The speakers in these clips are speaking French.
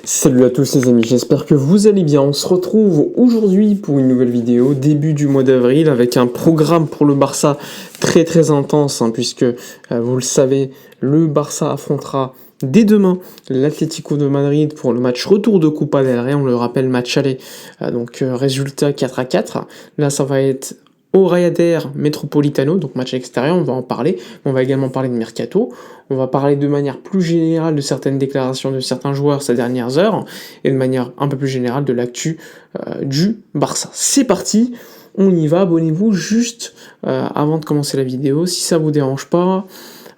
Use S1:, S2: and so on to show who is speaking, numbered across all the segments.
S1: Salut à tous les amis, j'espère que vous allez bien. On se retrouve aujourd'hui pour une nouvelle vidéo, début du mois d'avril, avec un programme pour le Barça très intense, puisque vous le savez, le Barça affrontera dès demain l'Atlético de Madrid pour le match retour de Copa del Rey, on le rappelle, match aller, résultat 4-4. Là ça va être au Rayader Metropolitano, donc match extérieur, on va en parler. On va également parler de Mercato. On va parler de manière plus générale de certaines déclarations de certains joueurs ces dernières heures, et de manière un peu plus générale de l'actu du Barça. C'est parti, on y va, abonnez-vous juste avant de commencer la vidéo, si ça vous dérange pas.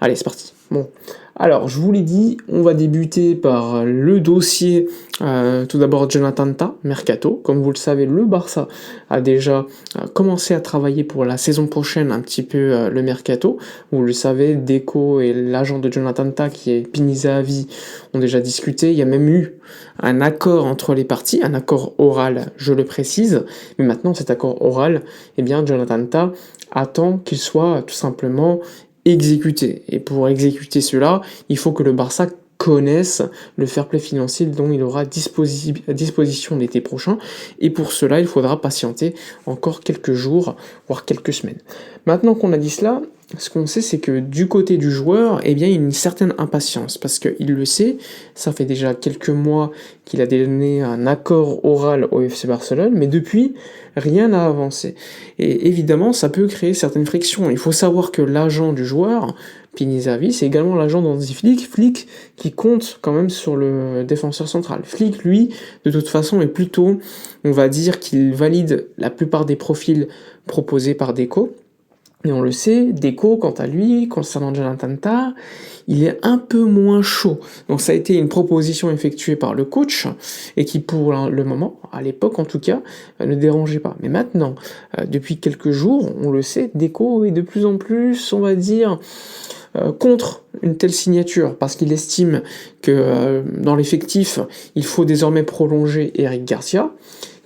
S1: Allez, c'est parti. Bon, alors je vous l'ai dit, on va débuter par le dossier, tout d'abord Jonathan Tah, Mercato. Comme vous le savez, le Barça a déjà commencé à travailler pour la saison prochaine un petit peu le Mercato. Vous le savez, Deco et l'agent de Jonathan Tah, qui est Pini Zahavi, ont déjà discuté. Il y a même eu un accord entre les parties, un accord oral, je le précise. Mais maintenant, cet accord oral, eh bien, Jonathan Tah attend qu'il soit tout simplement exécuter. Et pour exécuter cela, il faut que le Barça connaisse le fair play financier dont il aura à disposition l'été prochain. Et pour cela, il faudra patienter encore quelques jours, voire quelques semaines. Maintenant qu'on a dit cela, ce qu'on sait, c'est que du côté du joueur, eh bien, il y a une certaine impatience, parce qu'il le sait, ça fait déjà quelques mois qu'il a donné un accord oral au FC Barcelone, mais depuis, rien n'a avancé. Et évidemment, ça peut créer certaines frictions. Il faut savoir que l'agent du joueur, Pini Zahavi, c'est également l'agent d'Hansi Flick qui compte quand même sur le défenseur central. Flick, lui, de toute façon, est plutôt, on va dire, qu'il valide la plupart des profils proposés par Deco. Et on le sait, Deco, quant à lui, concernant Jonathan Tah, il est un peu moins chaud. Donc ça a été une proposition effectuée par le coach, et qui pour le moment, à l'époque en tout cas, ne dérangeait pas. Mais maintenant, depuis quelques jours, on le sait, Deco est de plus en plus, on va dire, contre une telle signature, parce qu'il estime que dans l'effectif, il faut désormais prolonger Eric Garcia,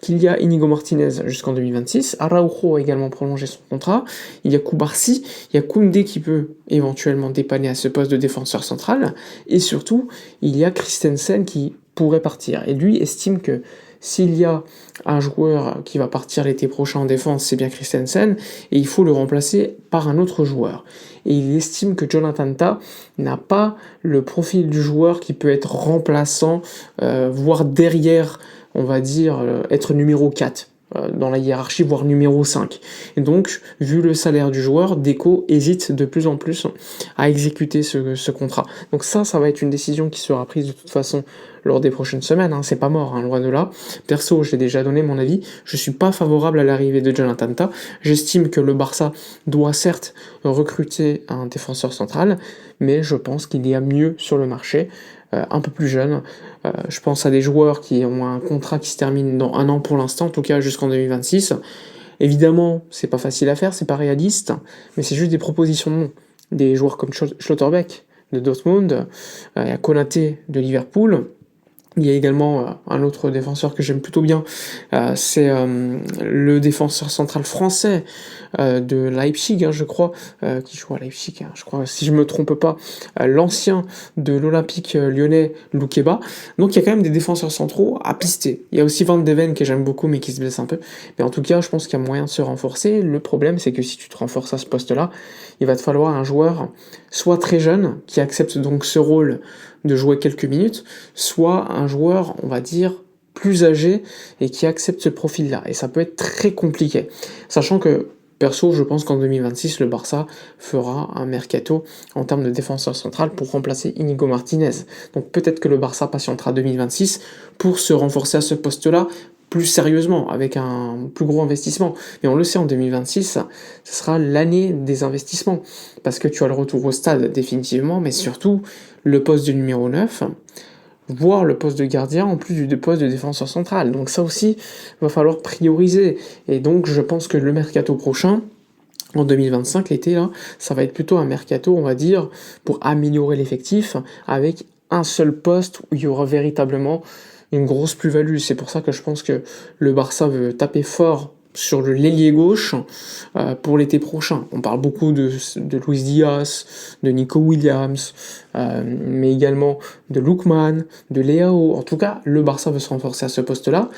S1: qu'il y a Inigo Martinez jusqu'en 2026, Araujo a également prolongé son contrat, il y a Koubarsi, il y a Koundé qui peut éventuellement dépanner à ce poste de défenseur central, et surtout, il y a Christensen qui pourrait partir. Et lui estime que s'il y a un joueur qui va partir l'été prochain en défense, c'est bien Christensen, et il faut le remplacer par un autre joueur. Et il estime que Jonathan Tah n'a pas le profil du joueur qui peut être remplaçant, voire derrière, on va dire, être numéro 4 dans la hiérarchie, voire numéro 5. Et donc, vu le salaire du joueur, Deco hésite de plus en plus à exécuter ce contrat. Donc ça va être une décision qui sera prise de toute façon lors des prochaines semaines, c'est pas mort, loin de là. Perso, j'ai déjà donné mon avis, je suis pas favorable à l'arrivée de Jonathan Tah. J'estime que le Barça doit certes recruter un défenseur central, mais je pense qu'il y a mieux sur le marché, un peu plus jeune. Je pense à des joueurs qui ont un contrat qui se termine dans 1 an pour l'instant, en tout cas jusqu'en 2026. Évidemment, c'est pas facile à faire, c'est pas réaliste, mais c'est juste des propositions de nom. Des joueurs comme Schlotterbeck de Dortmund, il y a Konaté de Liverpool. Il y a également un autre défenseur que j'aime plutôt bien, c'est le défenseur central français de Leipzig, je crois, qui joue à Leipzig, je crois, si je me trompe pas, l'ancien de l'Olympique lyonnais, Loukeba. Donc il y a quand même des défenseurs centraux à pister. Il y a aussi Van de Ven que j'aime beaucoup mais qui se blesse un peu. Mais en tout cas, je pense qu'il y a moyen de se renforcer. Le problème, c'est que si tu te renforces à ce poste-là, il va te falloir un joueur soit très jeune, qui accepte donc ce rôle de jouer quelques minutes, soit un joueur, on va dire, plus âgé et qui accepte ce profil-là. Et ça peut être très compliqué. Sachant que, perso, je pense qu'en 2026, le Barça fera un mercato en termes de défenseur central pour remplacer Inigo Martinez. Donc peut-être que le Barça patientera 2026 pour se renforcer à ce poste-là plus sérieusement, avec un plus gros investissement. Mais on le sait, en 2026, ce sera l'année des investissements, parce que tu as le retour au stade définitivement, mais surtout le poste de numéro 9, voire le poste de gardien, en plus du poste de défenseur central. Donc ça aussi, va falloir prioriser. Et donc je pense que le mercato prochain, en 2025, l'été, là, ça va être plutôt un mercato, on va dire, pour améliorer l'effectif, avec un seul poste où il y aura véritablement une grosse plus-value. C'est pour ça que je pense que le Barça veut taper fort sur l'ailier gauche pour l'été prochain. On parle beaucoup de Luis Diaz, de Nico Williams, mais également de Lookman, de Leao. En tout cas, le Barça veut se renforcer à ce poste-là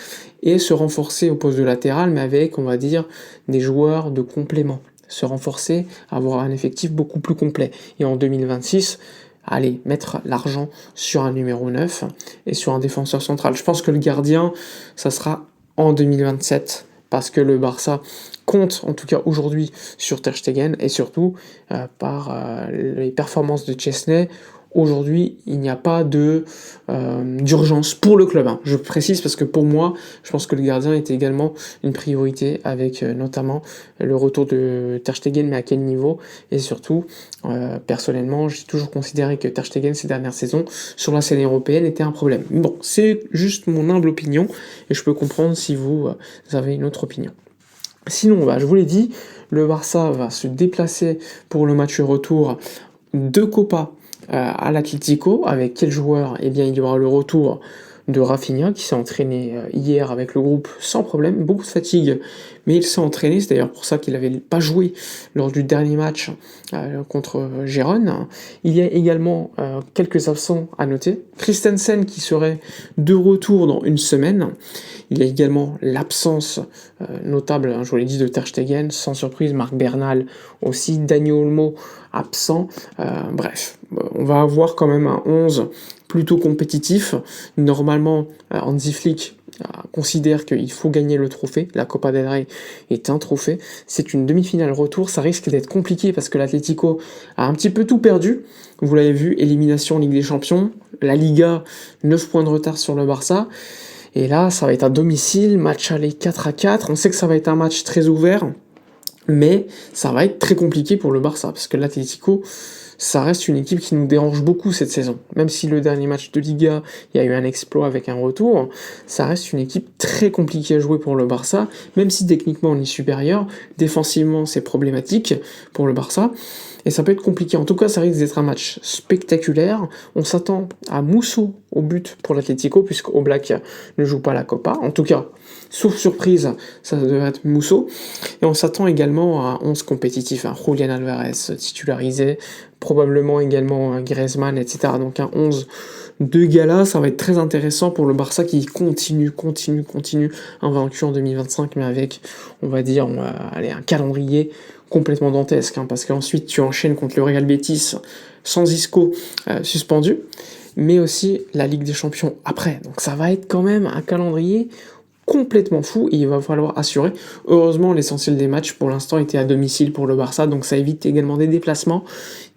S1: et se renforcer au poste de latéral, mais avec, on va dire, des joueurs de complément. Se renforcer, avoir un effectif beaucoup plus complet. Et en 2026, allez, mettre l'argent sur un numéro 9 et sur un défenseur central. Je pense que le gardien, ça sera en 2027, parce que le Barça compte, en tout cas aujourd'hui, sur Ter Stegen, et surtout par les performances de Chesney. Aujourd'hui, il n'y a pas d'urgence pour le club. Je précise parce que pour moi, je pense que le gardien était également une priorité avec notamment le retour de Ter Stegen, mais à quel niveau? Et surtout, personnellement, j'ai toujours considéré que Ter Stegen, ces dernières saisons, sur la scène européenne, était un problème. Bon, c'est juste mon humble opinion, et je peux comprendre si vous avez une autre opinion. Sinon, je vous l'ai dit, le Barça va se déplacer pour le match retour de Copa à l'Atlético. Avec quel joueur? Eh bien, il y aura le retour de Rafinha, qui s'est entraîné hier avec le groupe sans problème, beaucoup de fatigue, mais il s'est entraîné, c'est d'ailleurs pour ça qu'il n'avait pas joué lors du dernier match contre Gérone. Il y a également quelques absents à noter. Christensen qui serait de retour dans une semaine. Il y a également l'absence notable, je vous l'ai dit, de Ter Stegen, sans surprise, Marc Bernal aussi, Dani Olmo absent. Bref, on va avoir quand même un 11 plutôt compétitif. Normalement, Hansi Flick considère qu'il faut gagner le trophée. La Copa del Rey est un trophée. C'est une demi-finale retour. Ça risque d'être compliqué parce que l'Atlético a un petit peu tout perdu. Vous l'avez vu, élimination en Ligue des Champions. La Liga, 9 points de retard sur le Barça. Et là, ça va être à domicile, match aller 4-4. On sait que ça va être un match très ouvert, mais ça va être très compliqué pour le Barça, parce que l'Atlético, ça reste une équipe qui nous dérange beaucoup cette saison. Même si le dernier match de Liga, il y a eu un exploit avec un retour, ça reste une équipe très compliquée à jouer pour le Barça, même si techniquement on est supérieur, défensivement c'est problématique pour le Barça, et ça peut être compliqué. En tout cas, ça risque d'être un match spectaculaire. On s'attend à Musso au but pour l'Atlético, puisque Oblak ne joue pas la Copa. En tout cas, sauf surprise, ça devrait être Musso. Et on s'attend également à 11 compétitifs. Julián Álvarez titularisé, probablement également Griezmann, etc. Donc un 11 de gala, ça va être très intéressant pour le Barça qui continue invaincu en 2025, mais avec, on va dire, un calendrier complètement dantesque, parce qu'ensuite tu enchaînes contre le Real Betis sans Isco suspendu, mais aussi la Ligue des Champions après. Donc ça va être quand même un calendrier complètement fou et il va falloir assurer. Heureusement, l'essentiel des matchs pour l'instant était à domicile pour le Barça, donc ça évite également des déplacements,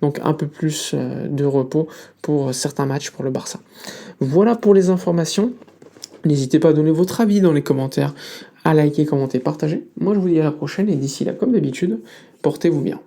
S1: donc un peu plus de repos pour certains matchs pour le Barça. Voilà pour les informations. N'hésitez pas à donner votre avis dans les commentaires, à liker, commenter, partager. Moi je vous dis à la prochaine et d'ici là, comme d'habitude, portez-vous bien.